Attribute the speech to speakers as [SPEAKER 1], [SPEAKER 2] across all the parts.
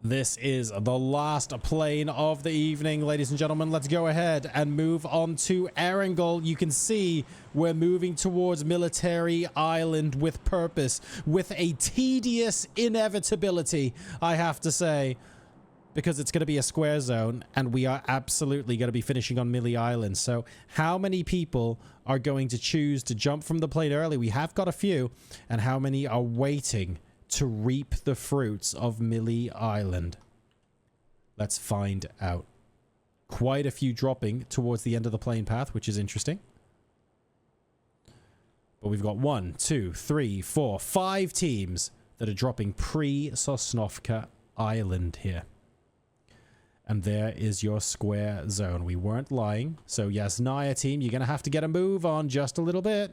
[SPEAKER 1] This is the last plane of the evening, ladies and gentlemen. Let's go ahead and move on to Erangel. You can see we're moving towards Military Island with purpose, with a tedious inevitability, I have to say, because it's going to be a square zone, and we are absolutely going to be finishing on Millie Island. So how many people are going to choose to jump from the plane early? We have got a few, and how many are waiting to reap the fruits of Millie Island? Let's find out. Quite a few dropping towards the end of the plane path, which is interesting. But we've got 1, 2, 3, 4, 5 teams that are dropping pre-Sosnovka Island here. And there is your square zone. We weren't lying. So yes, Naya team, you're going to have to get a move on just a little bit.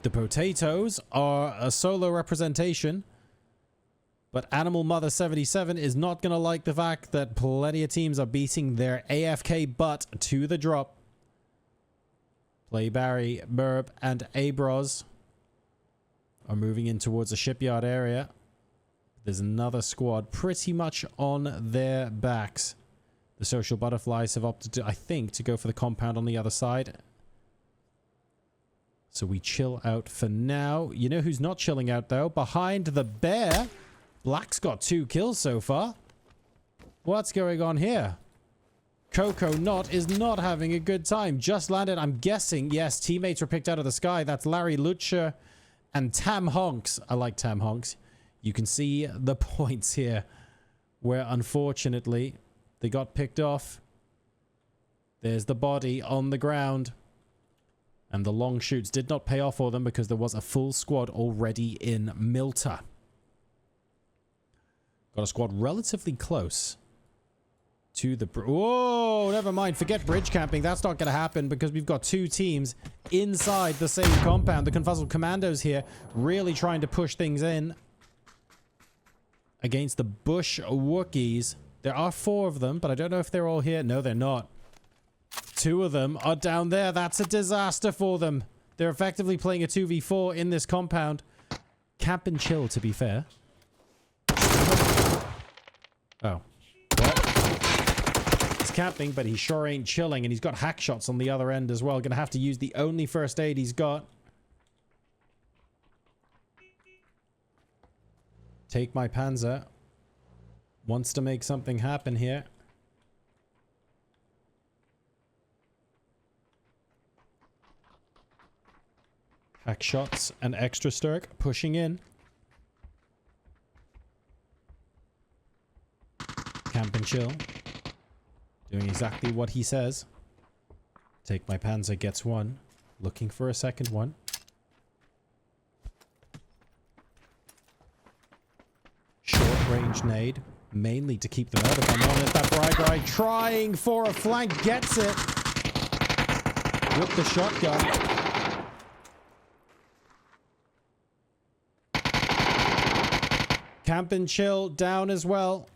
[SPEAKER 1] The potatoes are a solo representation, but Animal Mother 77 is not going to like the fact that plenty of teams are beating their AFK butt to the drop. Play Barry, Burb, and Abros are moving in towards the shipyard area. There's another squad pretty much on their backs. The social butterflies have opted to, I think, to go for the compound on the other side. So we chill out for now. You know who's not chilling out, though? Behind the bear. Black's got 2 kills so far. What's going on here? Coco Knot is not having a good time. Just landed, I'm guessing. Yes, teammates were picked out of the sky. That's Larry Lutscher and Tam Honks. I like Tam Honks. You can see the points here where, unfortunately, they got picked off. There's the body on the ground. And the long shoots did not pay off for them because there was a full squad already in Milta. Got a squad relatively close to the... Whoa, never mind. Forget bridge camping. That's not going to happen because we've got 2 teams inside the same compound. The Confuzzled Commandos here really trying to push things in against the Bush Wookiees. There are 4 of them, but I don't know if they're all here. No, they're not. 2 of them are down there. That's a disaster for them. They're effectively playing a 2v4 in this compound. Camp and chill, to be fair. Oh. What? He's camping, but he sure ain't chilling, and he's got hack shots on the other end as well. Gonna have to use the only first aid he's got. Take my Panzer. Wants to make something happen here. Hack shots and extra Sturk pushing in. Camp and chill. Doing exactly what he says. Take my Panzer gets 1. Looking for a second one. Short range nade. Mainly to keep them out. If I'm honest, that Bry trying for a flank. Gets it. With the shotgun. Camp and chill down as well.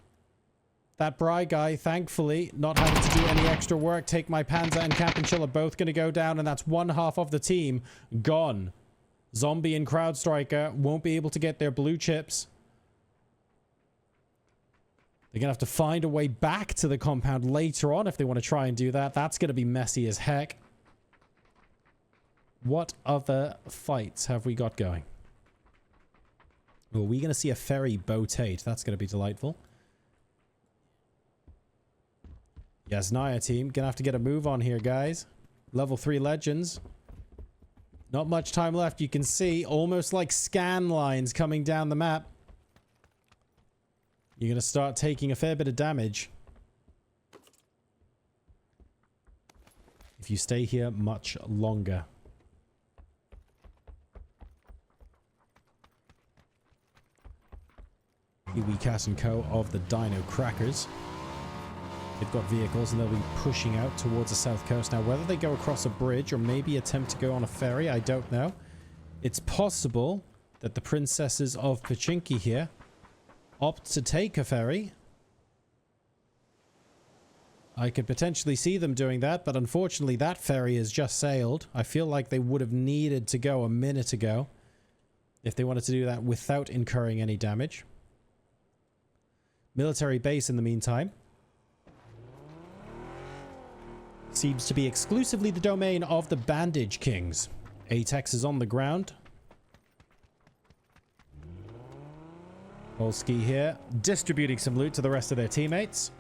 [SPEAKER 1] That Bry guy, thankfully, not having to do any extra work. Take my Panzer and Camp and chill are both going to go down, and that's 1/2 of the team gone. Zombie and Crowd Striker won't be able to get their blue chips. They're going to have to find a way back to the compound later on if they want to try and do that. That's going to be messy as heck. What other fights have we got going? Well, we're going to see a ferry boatate. That's going to be delightful. Yes, Naya team. Going to have to get a move on here, guys. Level 3 legends. Not much time left. You can see almost like scan lines coming down the map. You're going to start taking a fair bit of damage if you stay here much longer. Cat and Co. of the Dino Crackers. They've got vehicles and they'll be pushing out towards the south coast. Now, whether they go across a bridge or maybe attempt to go on a ferry, I don't know. It's possible that the princesses of Pachinki here opt to take a ferry. I could potentially see them doing that, but unfortunately that ferry has just sailed. I feel like they would have needed to go a minute ago if they wanted to do that without incurring any damage. military base in the meantime seems to be exclusively the domain of the Bandage Kings. Atex is on the ground. Polski here, distributing some loot to the rest of their teammates.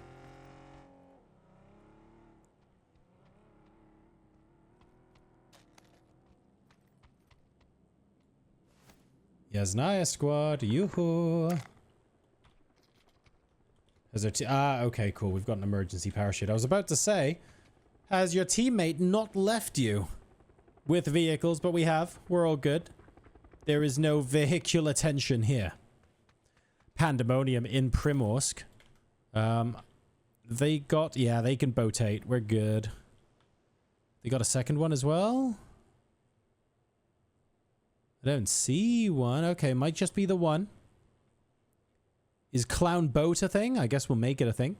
[SPEAKER 1] Yasnaya squad, yoo-hoo. Has there okay, cool. We've got an emergency parachute. I was about to say, has your teammate not left you with vehicles? But we have. We're all good. There is no vehicular tension here. Pandemonium in Primorsk. They got... Yeah, they can boatate. We're good. They got a second one as well? I don't see one. Okay, might just be the one. Is Clown Boat a thing? I guess we'll make it a thing.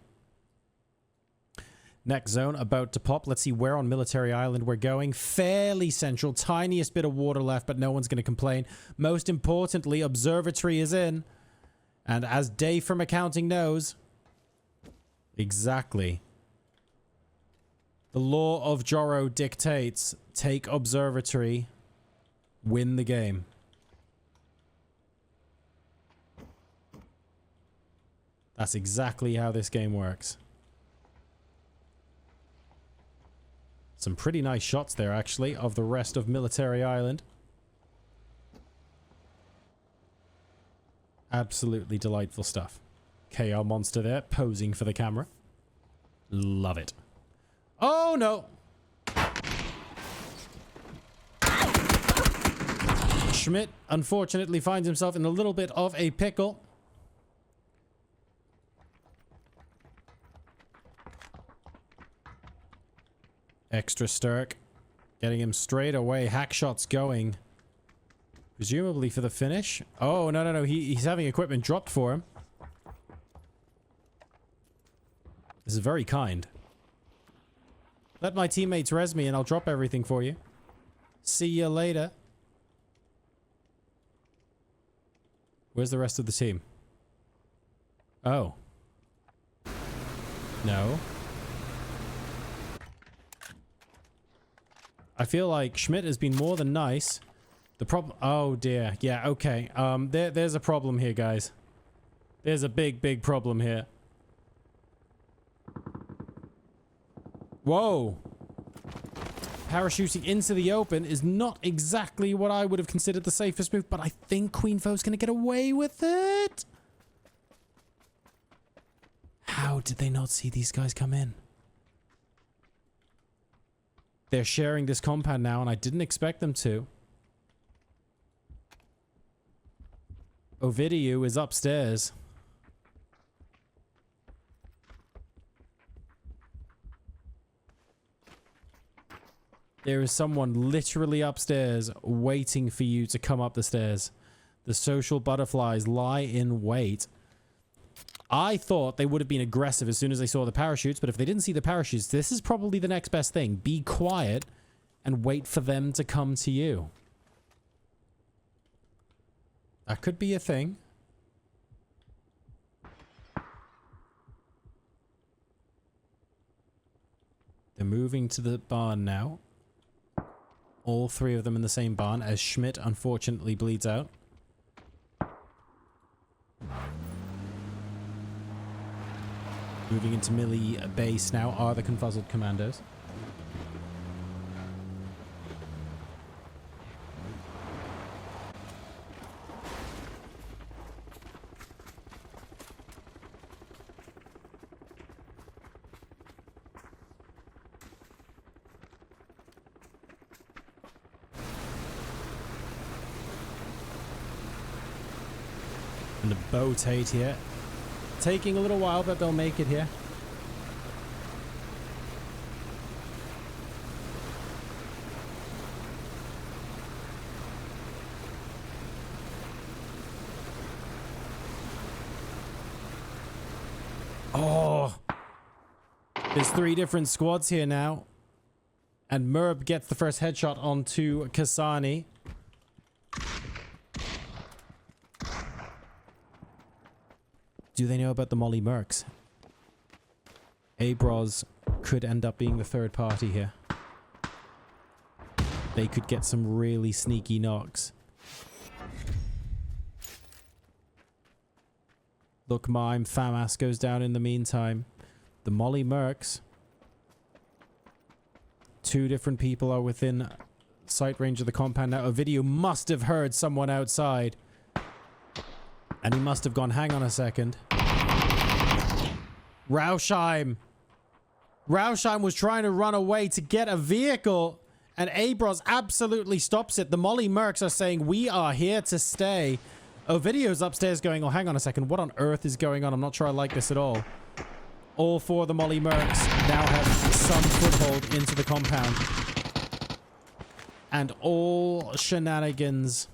[SPEAKER 1] Next zone about to pop. Let's see where on Military Island we're going. Fairly central. Tiniest bit of water left, but no one's going to complain. Most importantly, Observatory is in. And as Dave from Accounting knows... Exactly. The law of Joro dictates, take Observatory, win the game. That's exactly how this game works. Some pretty nice shots there, actually, of the rest of Military Island. Absolutely delightful stuff. KR Monster there, posing for the camera. Love it. Oh, no! Schmidt, unfortunately, finds himself in a little bit of a pickle. Extra Sturk. Getting him straight away. Hack shots going. Presumably for the finish. Oh, no, no, no. He's having equipment dropped for him. This is very kind. Let my teammates res me and I'll drop everything for you. See you later. Where's the rest of the team? Oh. No. I feel like Schmidt has been more than nice. The problem... Oh, dear. Yeah, okay. There's a problem here, guys. There's a big, big problem here. Whoa. Parachuting into the open is not exactly what I would have considered the safest move, but I think Queen Fo's going to get away with it. How did they not see these guys come in? They're sharing this compound now, and I didn't expect them to. Ovidiu is upstairs. There is someone literally upstairs waiting for you to come up the stairs. The social butterflies lie in wait. I thought they would have been aggressive as soon as they saw the parachutes, but if they didn't see the parachutes, this is probably the next best thing. Be quiet and wait for them to come to you. That could be a thing. They're moving to the barn now. All three of them in the same barn as Schmidt unfortunately bleeds out. Moving into Millie base now are the Confuzzled Commandos. And the boatate here. Taking a little while, but they'll make it here. Oh! There's 3 different squads here now. And Murb gets the first headshot onto Kasani. Do they know about the Molly Mercs? Abros could end up being the third party here. They could get some really sneaky knocks. Look, Mime, FAMAS goes down in the meantime. The Molly Mercs. 2 different people are within sight range of the compound now. Ovidio must have heard someone outside. And he must have gone, hang on a second. Rausheim. Rausheim was trying to run away to get a vehicle. And Abros absolutely stops it. The Molly Mercs are saying, we are here to stay. Ovidio's upstairs going, oh, hang on a second. What on earth is going on? I'm not sure I like this at all. All 4 of the Molly Mercs now have some foothold into the compound. And all shenanigans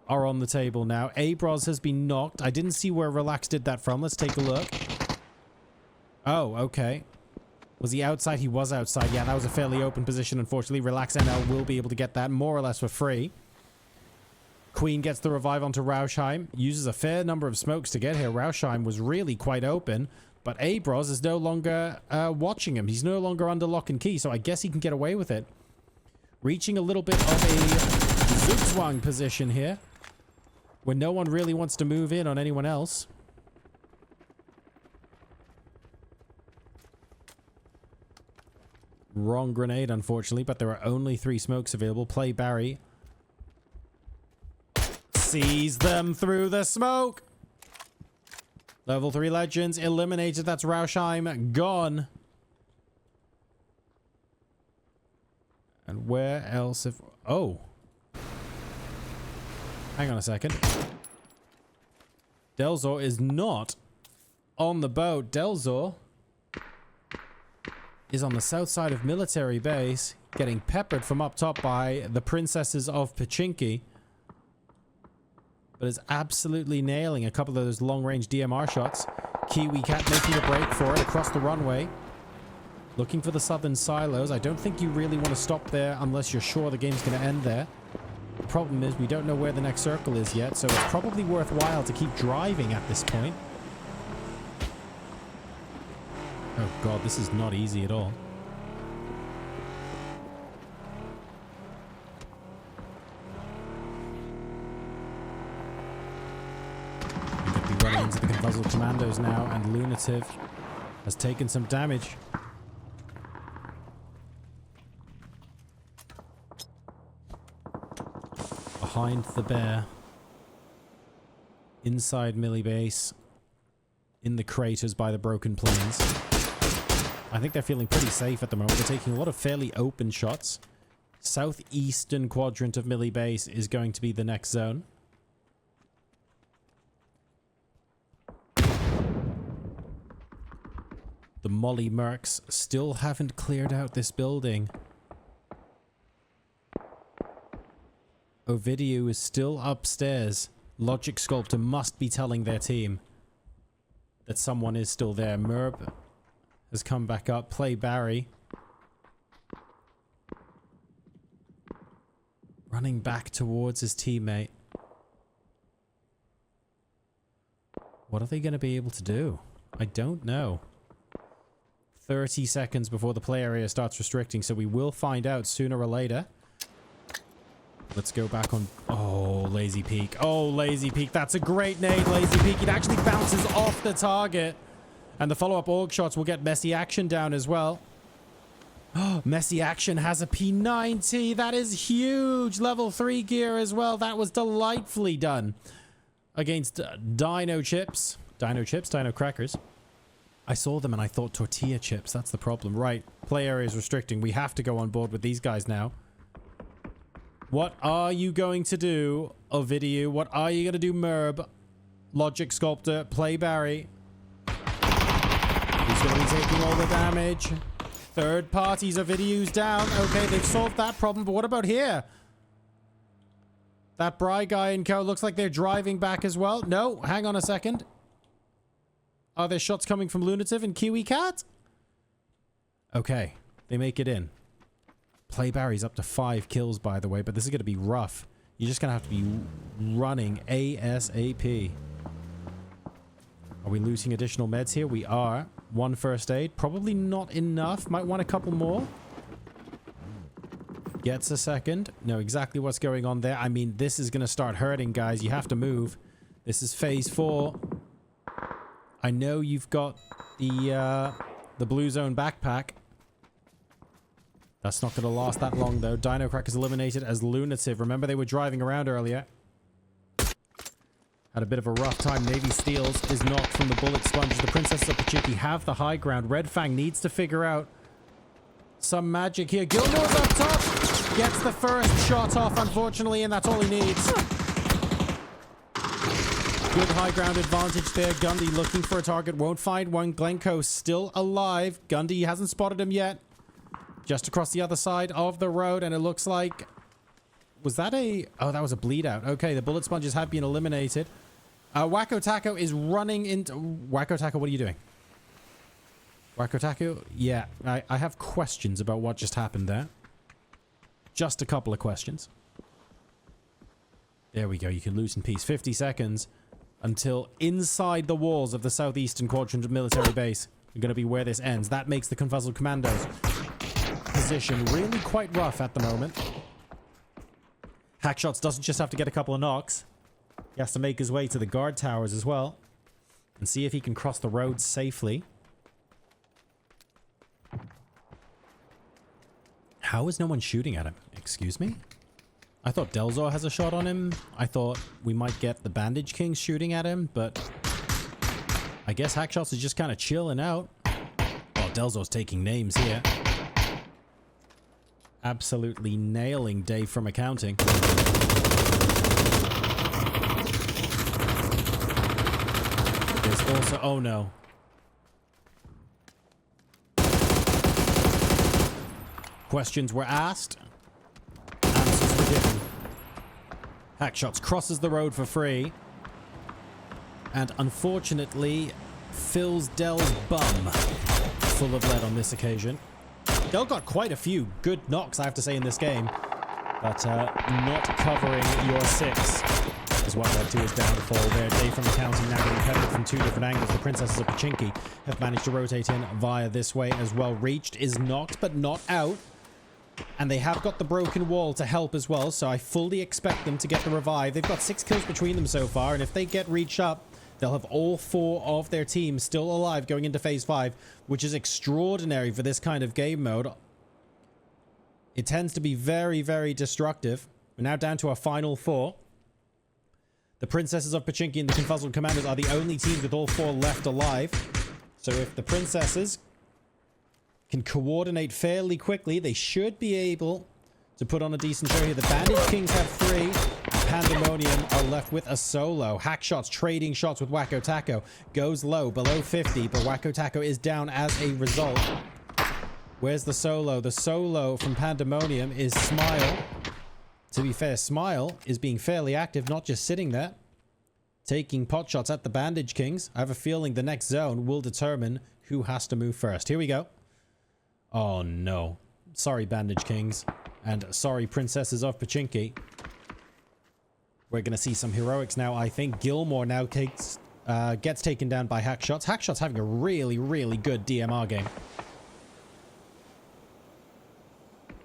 [SPEAKER 1] are on the table now. Abros has been knocked. I didn't see where Relax did that from. Let's take a look. Oh, okay. Was he outside? He was outside. Yeah, that was a fairly open position, unfortunately. Relax NL will be able to get that more or less for free. Queen gets the revive onto Rausheim. Uses a fair number of smokes to get here. Rausheim was really quite open. But Abros is no longer watching him. He's no longer under lock and key, so I guess he can get away with it. Reaching a little bit of a zugzwang position here, where no one really wants to move in on anyone else. Wrong grenade, unfortunately, but there are only 3 smokes available. Play Barry. Sees them through the smoke. Level 3 Legends eliminated. That's Rausheim gone. And where else if... Oh. Hang on a second. Delzor is not on the boat. Delzor is on the south side of military base, getting peppered from up top by the princesses of Pachinki. But is absolutely nailing a couple of those long-range DMR shots. Kiwi Cat making a break for it across the runway. Looking for the southern silos. I don't think you really want to stop there unless you're sure the game's going to end there. The problem is we don't know where the next circle is yet, so it's probably worthwhile to keep driving at this point. Oh god, this is not easy at all. Running into the Confuzzled Commandos now, and Lunative has taken some damage. Behind the bear. Inside Millie Base. In the craters by the broken plains. I think they're feeling pretty safe at the moment. They're taking a lot of fairly open shots. Southeastern quadrant of Millie Base is going to be the next zone. The Molly Mercs still haven't cleared out this building. Ovidio is still upstairs. Logic Sculptor must be telling their team that someone is still there. Merb has come back up. Play Barry. Running back towards his teammate. What are they going to be able to do? I don't know. 30 seconds before the play area starts restricting, so we will find out sooner or later. Let's go back on... Oh, Lazy Peak. Oh, Lazy Peak. That's a great nade, Lazy Peak. It actually bounces off the target. And the follow-up org shots will get Messy Action down as well. Oh, Messy Action has a P90. That is huge. Level 3 gear as well. That was delightfully done. Against Dino Chips. Dino Chips? Dino Crackers. I saw them and I thought tortilla chips. That's the problem. Right. Play area is restricting. We have to go on board with these guys now. What are you going to do, Ovidio? What are you going to do, Merb? Logic Sculptor. Play Barry. Who's going to be taking all the damage? Third parties, Ovidio's down. Okay, they've solved that problem. But what about here? That Bry guy and co. Looks like they're driving back as well. No, hang on a second. Are there shots coming from Lunative and Kiwi Cat? Okay, they make it in. Play Barry's up to 5 kills, by the way, but this is going to be rough. You're just going to have to be running ASAP. Are we losing additional meds here? We are. One first aid. Probably not enough. Might want a couple more. Gets a second. Know exactly what's going on there. I mean, this is going to start hurting, guys. You have to move. This is phase 4. I know you've got the blue zone backpack. That's not going to last that long, though. Dino Crack is eliminated as lunative. Remember, they were driving around earlier. Had a bit of a rough time. Navy Steals is knocked from the bullet sponges. The Princesses of Pachiki have the high ground. Red Fang needs to figure out some magic here. Gilmore's up top. Gets the first shot off, unfortunately, and that's all he needs. Good high ground advantage there. Gundy looking for a target. Won't find one. Glencoe still alive. Gundy hasn't spotted him yet. Just across the other side of the road, and it looks like... Was that a... Oh, that was a bleed out. Okay, the bullet sponges have been eliminated. Wacko Taco is running into... Wacko Taco, what are you doing? Wacko Taco? Yeah, I have questions about what just happened there. Just a couple of questions. There we go. You can lose in peace. 50 seconds until inside the walls of the southeastern quadrant military base are going to be where this ends. That makes the Confuzzled Commandos position really quite rough at the moment. Hackshots doesn't just have to get a couple of knocks. He has to make his way to the guard towers as well and see if he can cross the road safely. How is no one shooting at him? Excuse me? I thought Delzor has a shot on him. I thought we might get the Bandage Kings shooting at him, but I guess Hackshots is just kind of chilling out. Oh, Delzor's taking names here. Absolutely nailing Dave from accounting. There's also... Oh, no. Questions were asked. Answers were given. Hackshots crosses the road for free. And unfortunately, fills Dell's bum full of lead on this occasion. Dell got quite a few good knocks, I have to say, in this game. But not covering your 6 is what led to his downfall there. Dave from accounting now getting peppered from 2 different angles. The Princesses of Pachinki have managed to rotate in via this way as well. Reached is knocked, but not out. And they have got the broken wall to help as well, so I fully expect them to get the revive. They've got 6 kills between them so far, and if they get Reach up, they'll have all 4 of their teams still alive going into Phase 5, which is extraordinary for this kind of game mode. It tends to be very, very destructive. We're now down to our final 4. The Princesses of Pachinki and the Confuzzled Commanders are the only teams with all 4 left alive. So if the Princesses can coordinate fairly quickly, they should be able to put on a decent show here. The Bandage Kings have 3. Pandemonium are left with a solo. Hackshots trading shots with Wacko Taco. Goes low, below 50, but Wacko Taco is down as a result. Where's the solo? The solo from Pandemonium is Smile. To be fair, Smile is being fairly active, not just sitting there. Taking pot shots at the Bandage Kings. I have a feeling the next zone will determine who has to move first. Here we go. Oh no. Sorry, Bandage Kings. And sorry, Princesses of Pachinki. We're going to see some heroics now. I think Gilmore now gets taken down by Hackshots. Hackshots having a really, really good DMR game.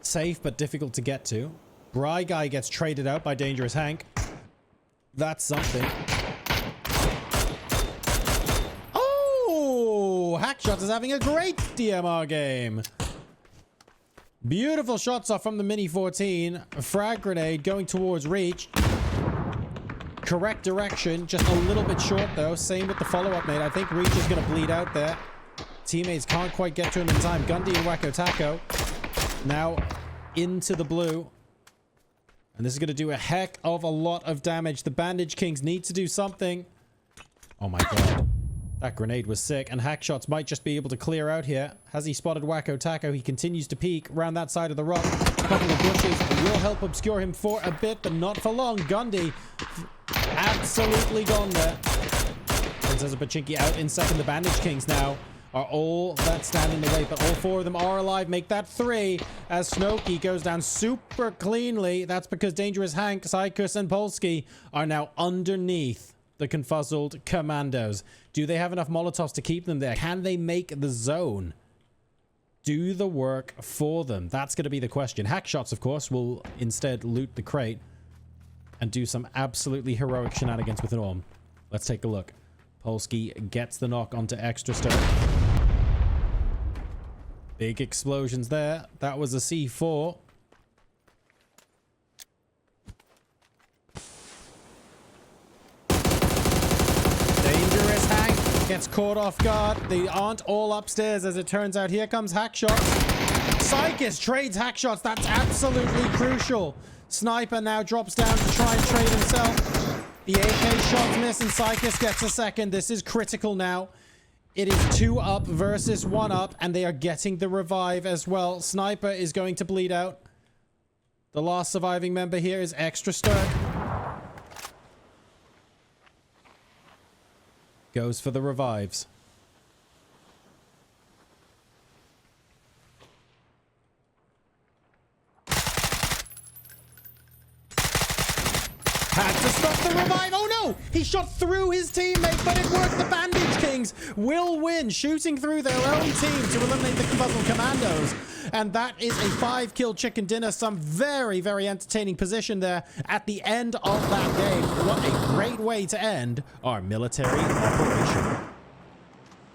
[SPEAKER 1] Safe, but difficult to get to. Bry Guy gets traded out by Dangerous Hank. That's something. Oh! Hackshots is having a great DMR game. Beautiful shots off from the Mini 14. A frag grenade going towards Reach. Correct direction, just a little bit short though. Same with the follow-up nade. I think Reach is going to bleed out there. Teammates can't quite get to him in time. Gundy and Wacko Taco now into the blue. And this is going to do a heck of a lot of damage. The Bandage Kings need to do something. Oh my god. That grenade was sick. And Hackshots might just be able to clear out here. Has he spotted Wacko Taco? He continues to peek around that side of the rock. A couple of bushes will help obscure him for a bit, but not for long. Gundy absolutely gone there. Princess of Pachinki out in second. The Bandage Kings now are all that stand in the way, but all 4 of them are alive. Make that 3 as Snowkey goes down super cleanly. That's because Dangerous Hank, Sykus, and Polsky are now underneath the confuzzled commandos. Do they have enough Molotovs to keep them there? Can they make the zone do the work for them? That's going to be the question. Hackshots, of course, will instead loot the crate and do some absolutely heroic shenanigans with an Orm. Let's take a look. Polsky gets the knock onto Extra Stir. Big explosions there. That was a C4. Dangerous Hank gets caught off guard. They aren't all upstairs, as it turns out. Here comes Hackshots. Psychus trades Hackshots. That's absolutely crucial. Sniper now drops down to try and trade himself. The AK shots miss and Psychus gets a second. This is critical now. It is 2 up versus 1 up, and they are getting the revive as well. Sniper is going to bleed out. The last surviving member here is Extra Stirk. Goes for the revives. Had to stop the revive. Oh no! He shot through his teammate, but it worked. The Bandage Kings will win, shooting through their own team to eliminate the Confuzzled Commandos. And that is a 5-kill chicken dinner. Some very, very entertaining position there at the end of that game. What a great way to end our military operation.